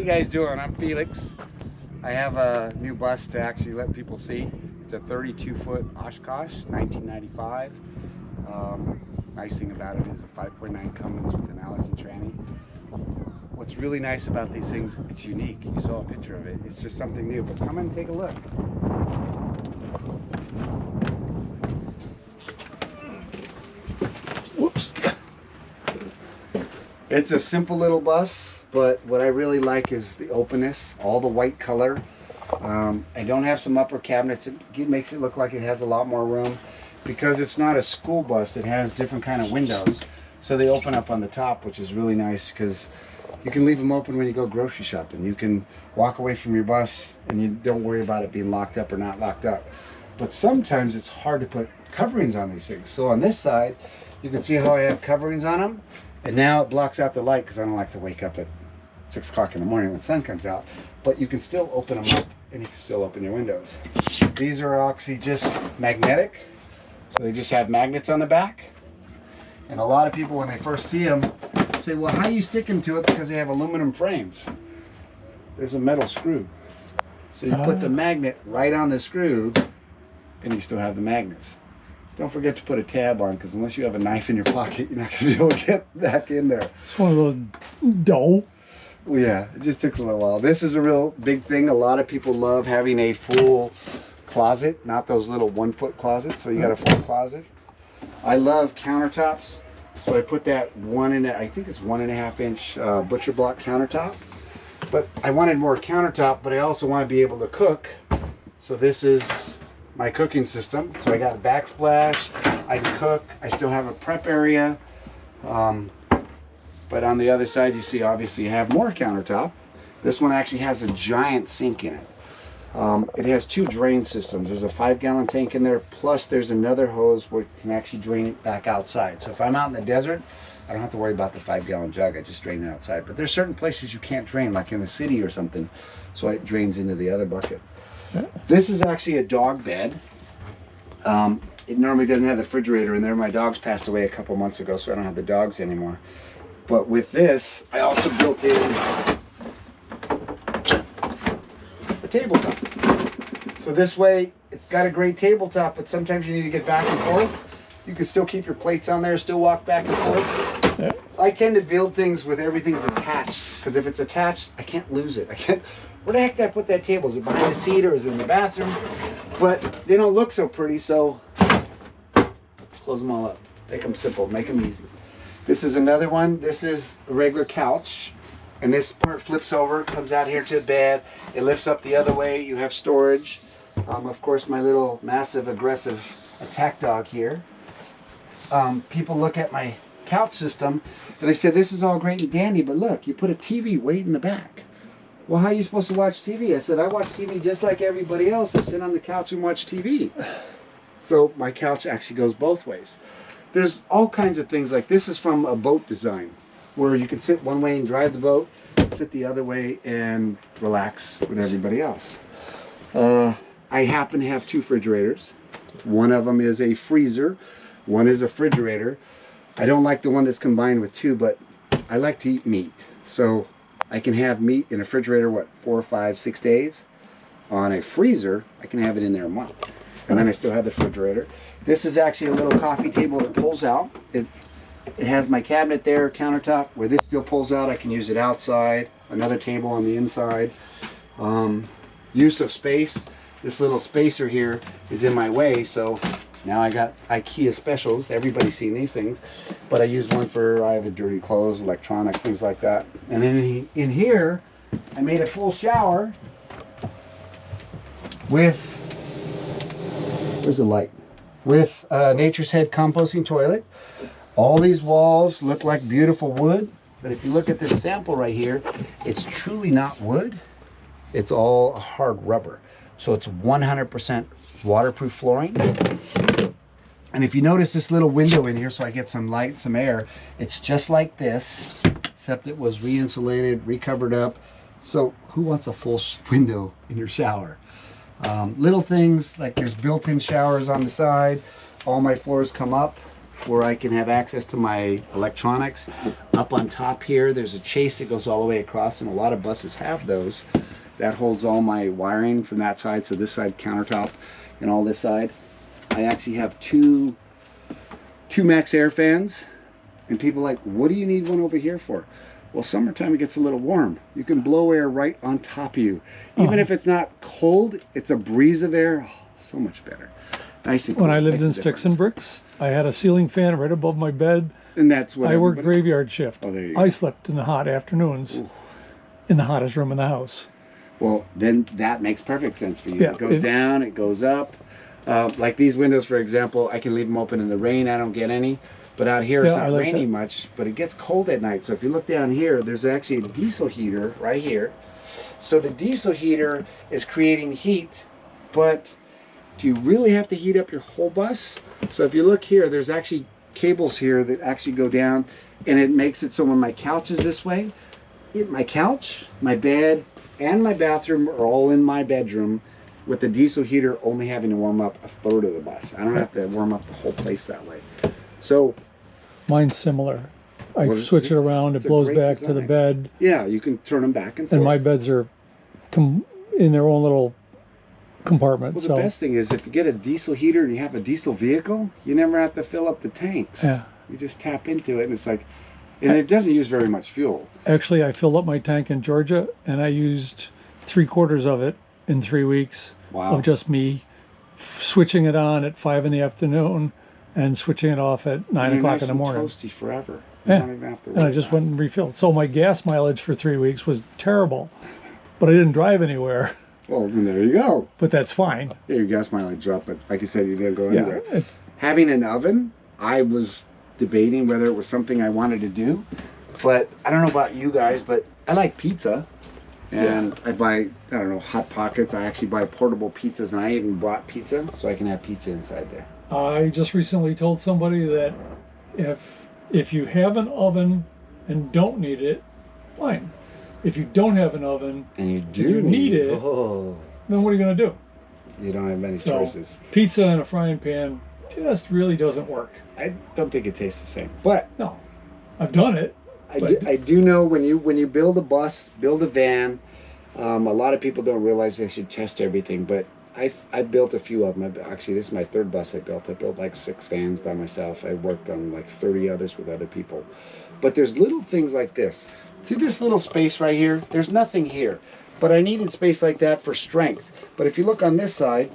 you guys doing? I'm Felix. I have a new bus to actually let people see. It's a 32-foot Oshkosh, 1995. Nice thing about it is a 5.9 Cummins with an Allison tranny. What's really nice about these things, it's unique. You saw a picture of it. It's just something new, but come and take a look. Whoops. It's a simple little bus, but what I really like is the openness, all the white color. I don't have some upper cabinets. It makes it look like it has a lot more room. Because it's not a school bus, it has different kind of windows. So they open up on the top, which is really nice because you can leave them open when you go grocery shopping. You can walk away from your bus and you don't worry about it being locked up or not locked up. But sometimes it's hard to put coverings on these things. So on this side, you can see how I have coverings on them. And now it blocks out the light because I don't like to wake up at 6 o'clock in the morning when the sun comes out. But you can still open them up and you can still open your windows. These are actually just magnetic. So they just have magnets on the back. And a lot of people, when they first see them, say, well, how do you stick them to it? Because they have aluminum frames. There's a metal screw. So you put the magnet right on the screw and you still have the magnets. Don't forget to put a tab on, because unless you have a knife in your pocket, you're not going to be able to get back in there. It's one of those dough. Well, yeah, it just takes a little while. This is a real big thing. A lot of people love having a full closet, not those little 1-foot closets. So you got a full closet. I love countertops, so I put that I think it's 1.5 inch butcher block countertop. But I wanted more countertop, but I also want to be able to cook. So this is my cooking system. So I got a backsplash. I can cook. I still have a prep area. But on the other side, you see, obviously, you have more countertop. This one actually has a giant sink in it. It has 2 drain systems. There's a 5-gallon tank in there, plus there's another hose where you can actually drain it back outside. So if I'm out in the desert, I don't have to worry about the 5-gallon jug. I just drain it outside. But there's certain places you can't drain, like in the city or something, so it drains into the other bucket. This is actually a dog bed. It normally doesn't have the refrigerator in there. My dogs passed away a couple months ago, so I don't have the dogs anymore. But with this, I also built in a tabletop. So this way, it's got a great tabletop, but sometimes you need to get back and forth. You can still keep your plates on there, still walk back and forth. Yeah. I tend to build things with everything's attached, because if it's attached, I can't lose it. Where the heck did I put that table? Is it behind the seat or is it in the bathroom? But they don't look so pretty, so close them all up. Make them simple, make them easy. This is another one. This is a regular couch. And this part flips over, comes out here to the bed. It lifts up the other way. You have storage. Of course, my little massive aggressive attack dog here. People look at my couch system and they say, this is all great and dandy, but look, you put a TV way in the back. Well, how are you supposed to watch TV? I said, I watch TV just like everybody else. I sit on the couch and watch TV. So my couch actually goes both ways. There's all kinds of things like this is from a boat design, where you can sit one way and drive the boat, sit the other way and relax with everybody else. I happen to have 2 refrigerators. One of them is a freezer, one is a refrigerator. I don't like the one that's combined with 2, but I like to eat meat. So I can have meat in a refrigerator, 4, 5, 6 days. On a freezer, I can have it in there a month. And then I still have the refrigerator. This is actually a little coffee table that pulls out. It has my cabinet there, countertop, where this still pulls out. I can use it outside. Another table on the inside. Use of space. This little spacer here is in my way, so now I got IKEA specials. Everybody's seen these things. But I use one for, I have dirty clothes, electronics, things like that. And then in here, I made a full shower with, where's the light? With Nature's Head composting toilet. All these walls look like beautiful wood, but if you look at this sample right here, it's truly not wood. It's all hard rubber. So it's 100% waterproof flooring. And if you notice this little window in here, so I get some light, some air, it's just like this, except it was re-insulated, re-covered up. So who wants a full window in your shower? Little things like there's built-in showers on the side. All my floors come up. where I can have access to my electronics. Up on top here, there's a chase that goes all the way across, and a lot of buses have those. That holds all my wiring from that side, so this side countertop and all this side. I actually have two max air fans, and people are like, what do you need one over here for? Well, summertime it gets a little warm. You can blow air right on top of you. Even if it's not cold, it's a breeze of air. Oh, so much better. Nice and cool. When I lived in Sticks and Bricks, I had a ceiling fan right above my bed. And that's what I worked graveyard shift. Oh, there you go. I slept in the hot afternoons in the hottest room in the house. Well, then that makes perfect sense for you. Yeah, it goes down, it goes up. Like these windows, for example, I can leave them open in the rain. I don't get any. But out here, it's not raining much, but it gets cold at night. So if you look down here, there's actually a diesel heater right here. So the diesel heater is creating heat, but do you really have to heat up your whole bus? So if you look here, there's actually cables here that actually go down, and it makes it so when my couch is this way, my couch, my bed, and my bathroom are all in my bedroom, with the diesel heater only having to warm up a third of the bus. I don't have to warm up the whole place that way. So mine's similar. I switch it around, it blows back to the bed. Yeah, you can turn them back and forth. And my beds are in their own little compartment. Well, the best thing is if you get a diesel heater and you have a diesel vehicle, you never have to fill up the tanks. Yeah. You just tap into it, and it's like, and it doesn't use very much fuel. Actually, I filled up my tank in Georgia, and I used 3/4 of it in 3 weeks. Wow. Of just me switching it on at 5 in the afternoon and switching it off at 9 o'clock in the morning. Toasty forever. You don't even have to worry and I just went and refilled. So my gas mileage for 3 weeks was terrible, but I didn't drive anywhere. Well, then there you go. But that's fine. Yeah, your gas mileage dropped, but like you said, you didn't go anywhere. Yeah, having an oven, I was debating whether it was something I wanted to do, but I don't know about you guys, but I like pizza. And I buy, I don't know, Hot Pockets. I actually buy portable pizzas, and I even brought pizza so I can have pizza inside there. I just recently told somebody that if you have an oven and don't need it, fine. If you don't have an oven and you need it, then what are you going to do? You don't have many choices. Pizza in a frying pan just really doesn't work. I don't think it tastes the same. But no, I've done it. I do know when you build a bus, build a van, a lot of people don't realize they should test everything, but I built a few of them. Actually, this is my third bus I built. I built like 6 vans by myself. I worked on like 30 others with other people. But there's little things like this. See this little space right here? There's nothing here. But I needed space like that for strength. But if you look on this side,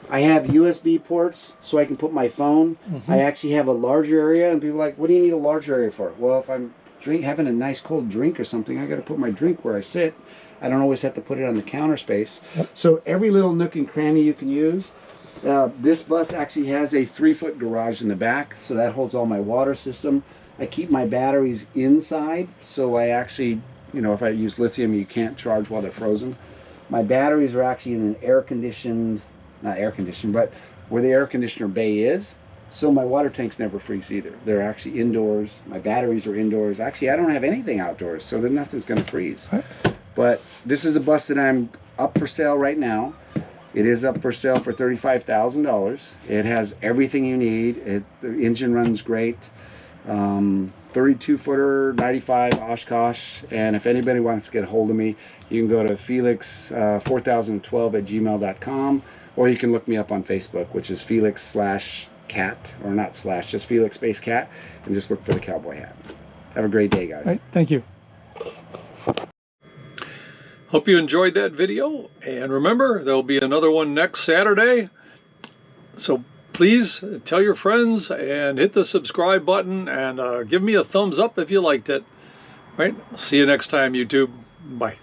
I have USB ports so I can put my phone. I actually have a larger area, and people are like, what do you need a larger area for? Well, if I'm having a nice cold drink or something, I got to put my drink where I sit. I don't always have to put it on the counter space. So every little nook and cranny you can use. This bus actually has a 3-foot garage in the back, so that holds all my water system. I keep my batteries inside, so I actually, you know, if I use lithium, you can't charge while they're frozen. My batteries are actually in an air-conditioned, not air-conditioned, but where the air conditioner bay is. So my water tanks never freeze either. They're actually indoors. My batteries are indoors. Actually, I don't have anything outdoors, so then nothing's going to freeze. But this is a bus that I'm up for sale right now. It is up for sale for $35,000. It has everything you need. The engine runs great. 32-footer, 95 Oshkosh. And if anybody wants to get a hold of me, you can go to felix4012@gmail.com, or you can look me up on Facebook, which is Felix/cat, or not slash, just Felix space cat, and just look for the cowboy hat. Have a great day, guys. All right, thank you. Hope you enjoyed that video, and remember, there'll be another one next Saturday. So please tell your friends and hit the subscribe button, and give me a thumbs up if you liked it. All right, see you next time, YouTube. Bye.